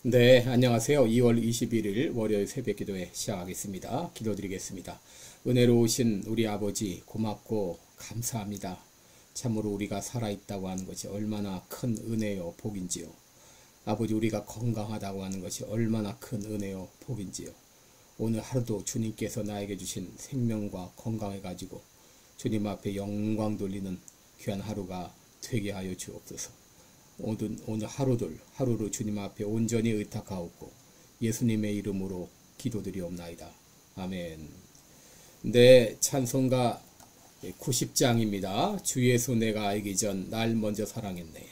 네, 안녕하세요. 2월 21일 월요일 새벽 기도회 시작하겠습니다. 기도드리겠습니다. 은혜로우신 우리 아버지 고맙고 감사합니다. 참으로 우리가 살아있다고 하는 것이 얼마나 큰 은혜요 복인지요. 아버지, 우리가 건강하다고 하는 것이 얼마나 큰 은혜요 복인지요. 오늘 하루도 주님께서 나에게 주신 생명과 건강해 가지고 주님 앞에 영광 돌리는 귀한 하루가 되게 하여 주옵소서. 오늘 하루를 주님 앞에 온전히 의탁하옵고 예수님의 이름으로 기도드리옵나이다. 아멘. 네, 찬송가 90장입니다. 주 예수 내가 알기 전 날 먼저 사랑했네.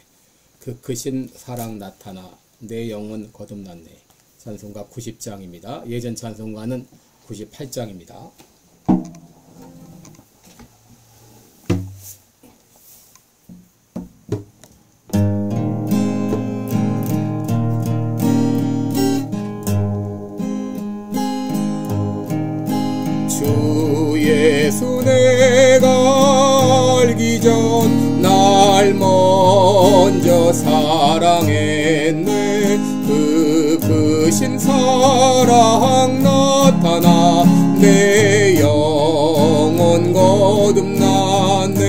그 크신 사랑 나타나 내 영은 거듭났네. 찬송가 90장입니다. 예전 찬송가는 98장입니다. 예수 내가 알기 전 날 먼저 사랑했네. 그 크신 사랑 나타나 내 영혼 거듭났네.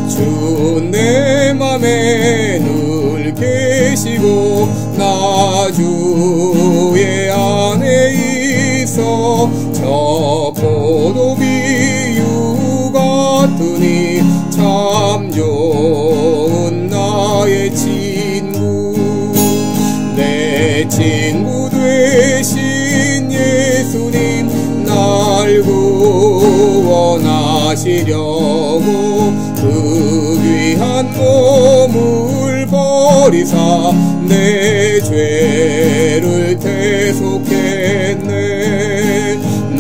주 내 맘에 늘 계시고 나 주의 안에 있어 저 포도비유 같으니 참 좋은 나의 친구. 내 친구 되신 예수님 날 구원하시려고 그 귀한 몸을 버리사 내 죄를 대속했네.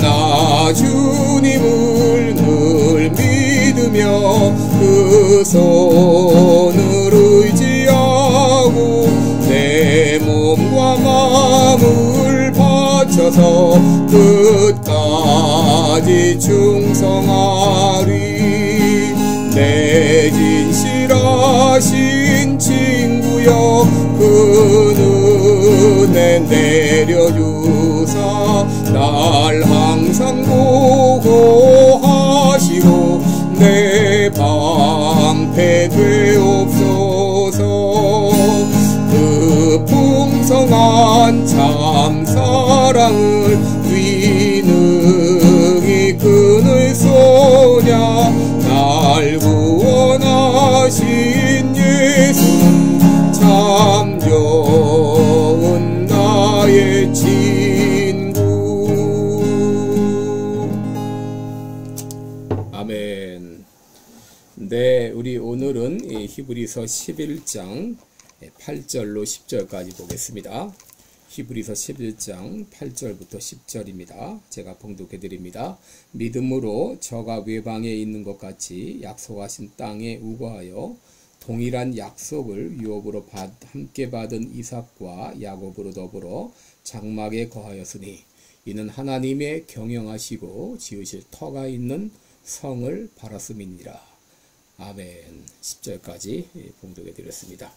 나 주님을 늘 믿으며 그 손을 의지하고 내 몸과 마음을 바쳐서 끝까지 충성하리. 내 진실하신 친구여 그 은혜 내려주사 날 항상 보호하시고 내 방패 되옵소서. 그 풍성한 참사랑을 위능이 그늘 쏘냐. 날 구원하신 예수는 참 좋은 나의 친구. 아멘. 네, 우리 오늘은 히브리서 11장 8절로 10절까지 보겠습니다. 히브리서 11장 8절부터 10절입니다. 제가 봉독해 드립니다. 믿음으로 저가 외방에 있는 것 같이 약속하신 땅에 우거하여 동일한 약속을 유업으로 함께 받은 이삭과 야곱으로 더불어 장막에 거하였으니 이는 하나님의 경영하시고 지으실 터가 있는 성을 바랐음이니라. 아멘. 10절까지 봉독해 드렸습니다.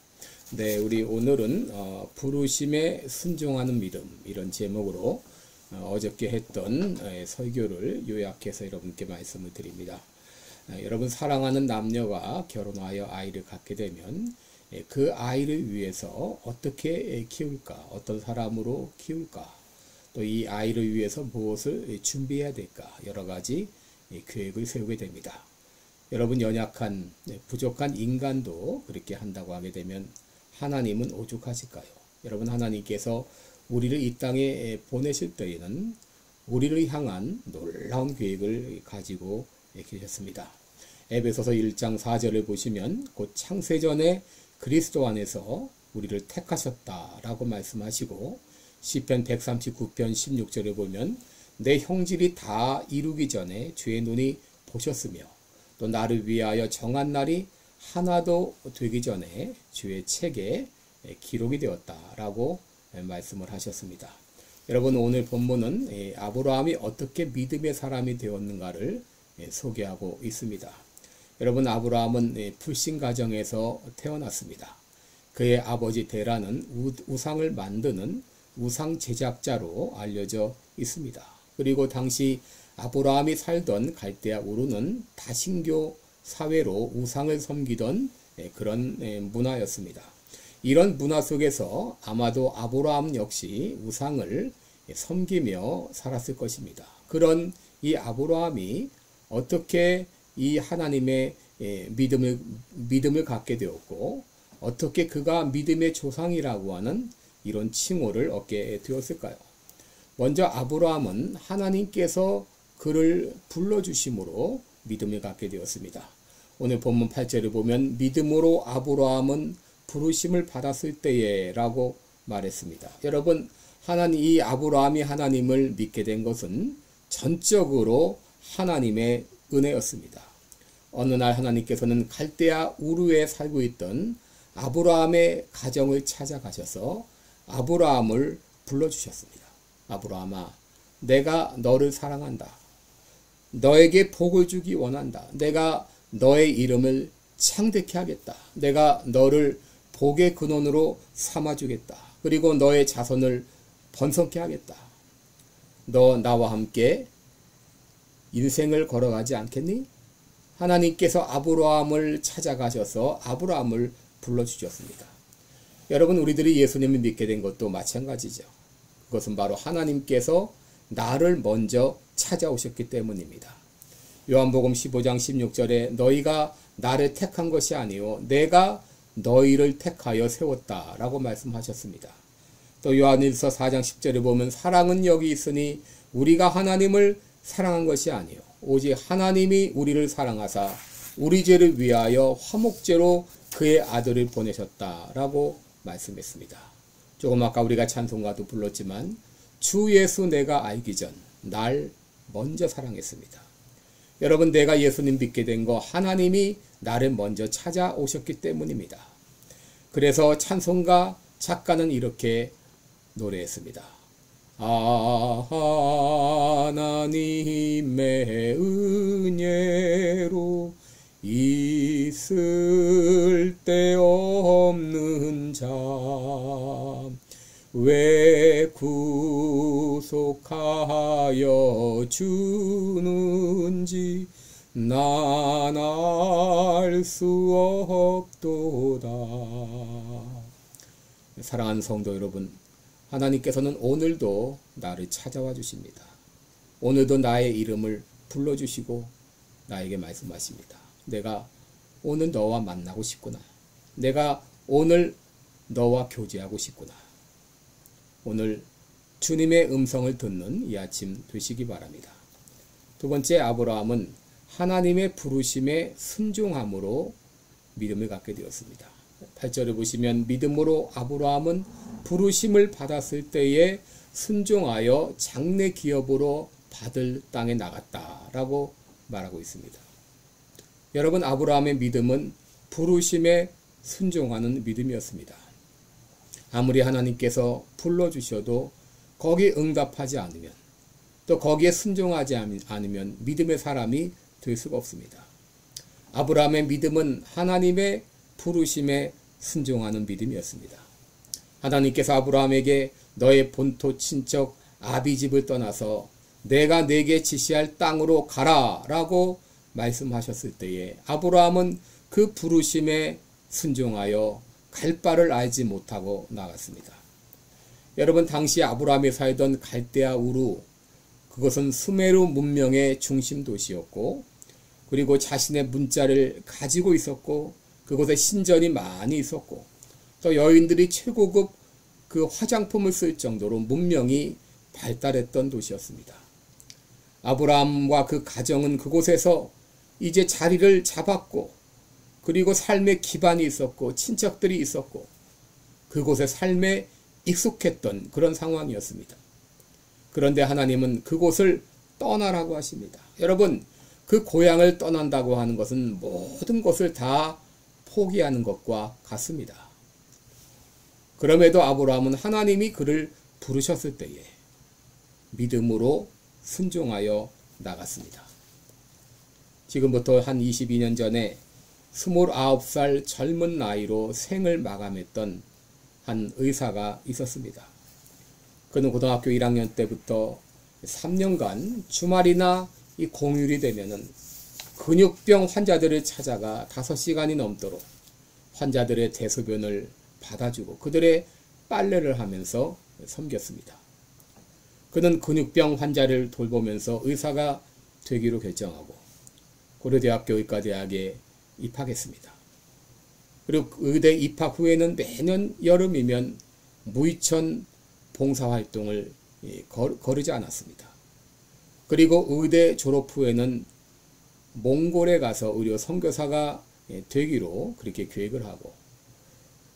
네, 우리 오늘은 부르심에 순종하는 믿음, 이런 제목으로 어저께 했던 설교를 요약해서 여러분께 말씀을 드립니다. 여러분, 사랑하는 남녀가 결혼하여 아이를 갖게 되면 그 아이를 위해서 어떻게 키울까, 어떤 사람으로 키울까, 또 이 아이를 위해서 무엇을 준비해야 될까, 여러 가지 계획을 세우게 됩니다. 여러분, 연약한 부족한 인간도 그렇게 한다고 하게 되면 하나님은 오죽하실까요? 여러분, 하나님께서 우리를 이 땅에 보내실 때에는 우리를 향한 놀라운 계획을 가지고 계셨습니다. 에베소서 1장 4절을 보시면 곧 창세전에 그리스도 안에서 우리를 택하셨다라고 말씀하시고, 시편 139편 16절에 보면 내 형질이 다 이루기 전에 주의 눈이 보셨으며 또 나를 위하여 정한 날이 하나도 되기 전에 주의 책에 기록이 되었다라고 말씀을 하셨습니다. 여러분, 오늘 본문은 아브라함이 어떻게 믿음의 사람이 되었는가를 소개하고 있습니다. 여러분, 아브라함은 불신 가정에서 태어났습니다. 그의 아버지 데라는 우상을 만드는 우상 제작자로 알려져 있습니다. 그리고 당시 아브라함이 살던 갈대아 우르는 다신교 사회로 우상을 섬기던 그런 문화였습니다. 이런 문화 속에서 아마도 아브라함 역시 우상을 섬기며 살았을 것입니다. 그런 이 아브라함이 어떻게 이 하나님의 믿음을 갖게 되었고, 어떻게 그가 믿음의 조상이라고 하는 이런 칭호를 얻게 되었을까요? 먼저 아브라함은 하나님께서 그를 불러주심으로 믿음을 갖게 되었습니다. 오늘 본문 8절을 보면 믿음으로 아브라함은 부르심을 받았을 때에 라고 말했습니다. 여러분, 이 아브라함이 하나님을 믿게 된 것은 전적으로 하나님의 은혜였습니다. 어느 날 하나님께서는 갈대아 우르에 살고 있던 아브라함의 가정을 찾아가셔서 아브라함을 불러주셨습니다. 아브라함아, 내가 너를 사랑한다. 너에게 복을 주기 원한다. 내가 너의 이름을 창대케 하겠다. 내가 너를 복의 근원으로 삼아주겠다. 그리고 너의 자손을 번성케 하겠다. 너 나와 함께 인생을 걸어가지 않겠니? 하나님께서 아브라함을 찾아가셔서 아브라함을 불러주셨습니다. 여러분, 우리들이 예수님을 믿게 된 것도 마찬가지죠. 그것은 바로 하나님께서 나를 먼저 찾아오셨기 때문입니다. 요한복음 15장 16절에 너희가 나를 택한 것이 아니요 내가 너희를 택하여 세웠다 라고 말씀하셨습니다. 또 요한일서 4장 10절에 보면 사랑은 여기 있으니 우리가 하나님을 사랑한 것이 아니요 오직 하나님이 우리를 사랑하사 우리 죄를 위하여 화목제로 그의 아들을 보내셨다 라고 말씀했습니다. 조금 아까 우리가 찬송가도 불렀지만 주 예수 내가 알기 전 날 먼저 사랑했습니다. 여러분, 내가 예수님 믿게 된 거 하나님이 나를 먼저 찾아오셨기 때문입니다. 그래서 찬송가 작가는 이렇게 노래했습니다. 하나님의 은혜로 있을 데 없는 자 왜 구속하여 주는지 난 알 수 없도다. 사랑하는 성도 여러분, 하나님께서는 오늘도 나를 찾아와 주십니다. 오늘도 나의 이름을 불러주시고 나에게 말씀하십니다. 내가 오늘 너와 만나고 싶구나. 내가 오늘 너와 교제하고 싶구나. 오늘 주님의 음성을 듣는 이 아침 되시기 바랍니다. 두 번째, 아브라함은 하나님의 부르심에 순종함으로 믿음을 갖게 되었습니다. 8절을 보시면 믿음으로 아브라함은 부르심을 받았을 때에 순종하여 장래 기업으로 받을 땅에 나갔다라고 말하고 있습니다. 여러분, 아브라함의 믿음은 부르심에 순종하는 믿음이었습니다. 아무리 하나님께서 불러주셔도 거기에 응답하지 않으면, 또 거기에 순종하지 않으면 믿음의 사람이 될 수가 없습니다. 아브라함의 믿음은 하나님의 부르심에 순종하는 믿음이었습니다. 하나님께서 아브라함에게 너의 본토 친척 아비집을 떠나서 내가 네게 지시할 땅으로 가라 라고 말씀하셨을 때에 아브라함은 그 부르심에 순종하여 갈 바를 알지 못하고 나갔습니다. 여러분, 당시 아브라함이 살던 갈대아 우르, 그것은 수메르 문명의 중심 도시였고, 그리고 자신의 문자를 가지고 있었고, 그곳에 신전이 많이 있었고, 또 여인들이 최고급 그 화장품을 쓸 정도로 문명이 발달했던 도시였습니다. 아브라함과 그 가정은 그곳에서 이제 자리를 잡았고, 그리고 삶의 기반이 있었고 친척들이 있었고 그곳의 삶에 익숙했던 그런 상황이었습니다. 그런데 하나님은 그곳을 떠나라고 하십니다. 여러분, 그 고향을 떠난다고 하는 것은 모든 것을 다 포기하는 것과 같습니다. 그럼에도 아브라함은 하나님이 그를 부르셨을 때에 믿음으로 순종하여 나갔습니다. 지금부터 한 22년 전에 29살 젊은 나이로 생을 마감했던 한 의사가 있었습니다. 그는 고등학교 1학년 때부터 3년간 주말이나 이 공휴일이 되면은 근육병 환자들을 찾아가 5시간이 넘도록 환자들의 대소변을 받아주고 그들의 빨래를 하면서 섬겼습니다. 그는 근육병 환자를 돌보면서 의사가 되기로 결정하고 고려대학교 의과대학에 입학했습니다. 그리고 의대 입학 후에는 매년 여름이면 무의천 봉사활동을 거르지 않았습니다. 그리고 의대 졸업 후에는 몽골에 가서 의료 선교사가 되기로 그렇게 계획을 하고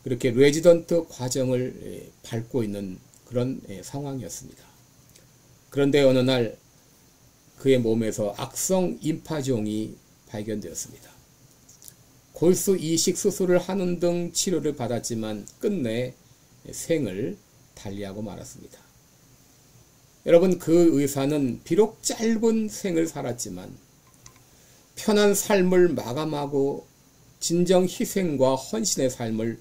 그렇게 레지던트 과정을 밟고 있는 그런 상황이었습니다. 그런데 어느 날 그의 몸에서 악성 임파종이 발견되었습니다. 골수 이식 수술을 하는 등 치료를 받았지만 끝내 생을 달리하고 말았습니다. 여러분, 그 의사는 비록 짧은 생을 살았지만 편한 삶을 마감하고 진정 희생과 헌신의 삶을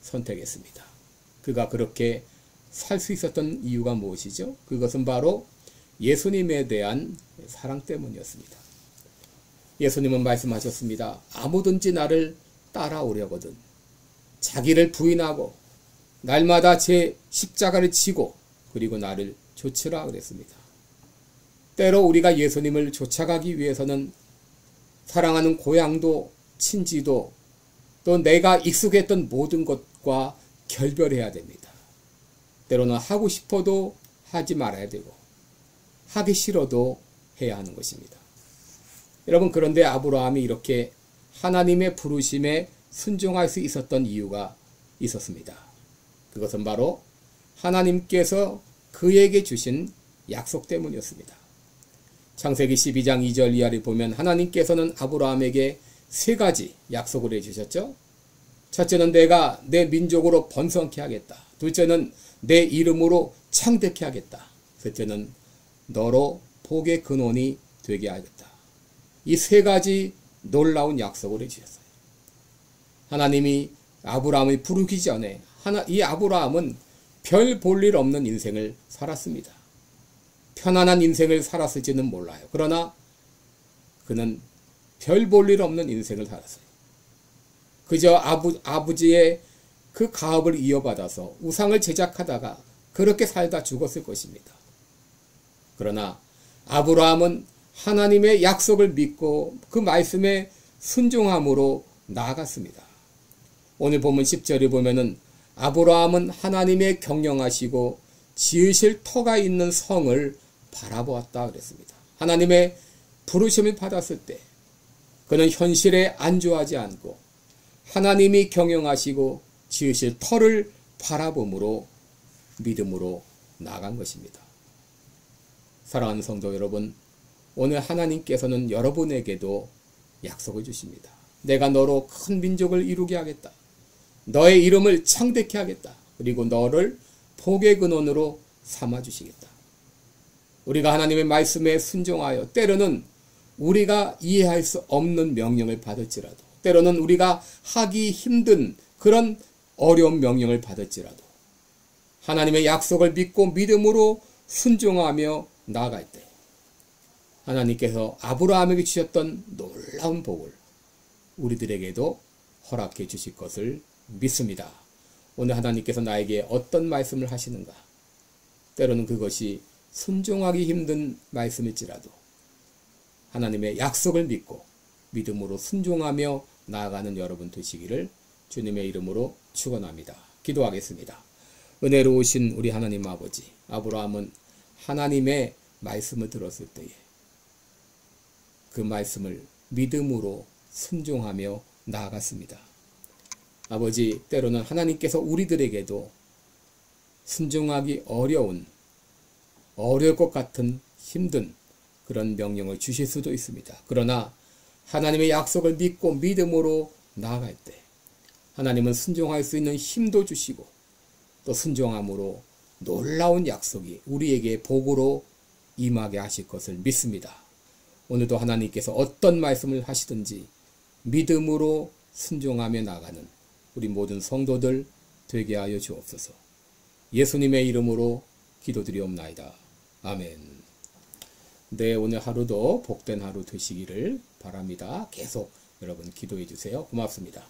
선택했습니다. 그가 그렇게 살 수 있었던 이유가 무엇이죠? 그것은 바로 예수님에 대한 사랑 때문이었습니다. 예수님은 말씀하셨습니다. 아무든지 나를 따라오려거든 자기를 부인하고 날마다 제 십자가를 지고 그리고 나를 좇으라 그랬습니다. 때로 우리가 예수님을 쫓아가기 위해서는 사랑하는 고향도 친지도 또 내가 익숙했던 모든 것과 결별해야 됩니다. 때로는 하고 싶어도 하지 말아야 되고 하기 싫어도 해야 하는 것입니다. 여러분, 그런데 아브라함이 이렇게 하나님의 부르심에 순종할 수 있었던 이유가 있었습니다. 그것은 바로 하나님께서 그에게 주신 약속 때문이었습니다. 창세기 12장 2절 이하를 보면 하나님께서는 아브라함에게 3가지 약속을 해주셨죠. 첫째는 내가 내 민족으로 번성케 하겠다. 둘째는 내 이름으로 창대케 하겠다. 셋째는 너로 복의 근원이 되게 하겠다. 이 3가지 놀라운 약속을 해주셨어요. 하나님이 아브라함을 부르기 전에 이 아브라함은 별 볼 일 없는 인생을 살았습니다. 편안한 인생을 살았을지는 몰라요. 그러나 그는 별 볼 일 없는 인생을 살았어요. 그저 아버지의 그 가업을 이어받아서 우상을 제작하다가 그렇게 살다 죽었을 것입니다. 그러나 아브라함은 하나님의 약속을 믿고 그 말씀에 순종함으로 나아갔습니다. 오늘 본문 10절에 보면은 아브라함은 하나님의 경영하시고 지으실 터가 있는 성을 바라보았다 그랬습니다. 하나님의 부르심을 받았을 때 그는 현실에 안주하지 않고 하나님이 경영하시고 지으실 터를 바라봄으로 믿음으로 나아간 것입니다. 사랑하는 성도 여러분, 오늘 하나님께서는 여러분에게도 약속을 주십니다. 내가 너로 큰 민족을 이루게 하겠다. 너의 이름을 창대케 하겠다. 그리고 너를 복의 근원으로 삼아주시겠다. 우리가 하나님의 말씀에 순종하여 때로는 우리가 이해할 수 없는 명령을 받을지라도 때로는 우리가 하기 힘든 그런 어려운 명령을 받을지라도 하나님의 약속을 믿고 믿음으로 순종하며 나아갈 때 하나님께서 아브라함에게 주셨던 놀라운 복을 우리들에게도 허락해 주실 것을 믿습니다. 오늘 하나님께서 나에게 어떤 말씀을 하시는가? 때로는 그것이 순종하기 힘든 말씀일지라도 하나님의 약속을 믿고 믿음으로 순종하며 나아가는 여러분 되시기를 주님의 이름으로 축원합니다. 기도하겠습니다. 은혜로우신 우리 하나님 아버지, 아브라함은 하나님의 말씀을 들었을 때에 그 말씀을 믿음으로 순종하며 나아갔습니다. 아버지, 때로는 하나님께서 우리들에게도 순종하기 어려울 것 같은 힘든 그런 명령을 주실 수도 있습니다. 그러나 하나님의 약속을 믿고 믿음으로 나아갈 때 하나님은 순종할 수 있는 힘도 주시고 또 순종함으로 놀라운 약속이 우리에게 복으로 임하게 하실 것을 믿습니다. 오늘도 하나님께서 어떤 말씀을 하시든지 믿음으로 순종하며 나가는 우리 모든 성도들 되게 하여 주옵소서. 예수님의 이름으로 기도드리옵나이다. 아멘. 네, 오늘 하루도 복된 하루 되시기를 바랍니다. 계속 여러분 기도해 주세요. 고맙습니다.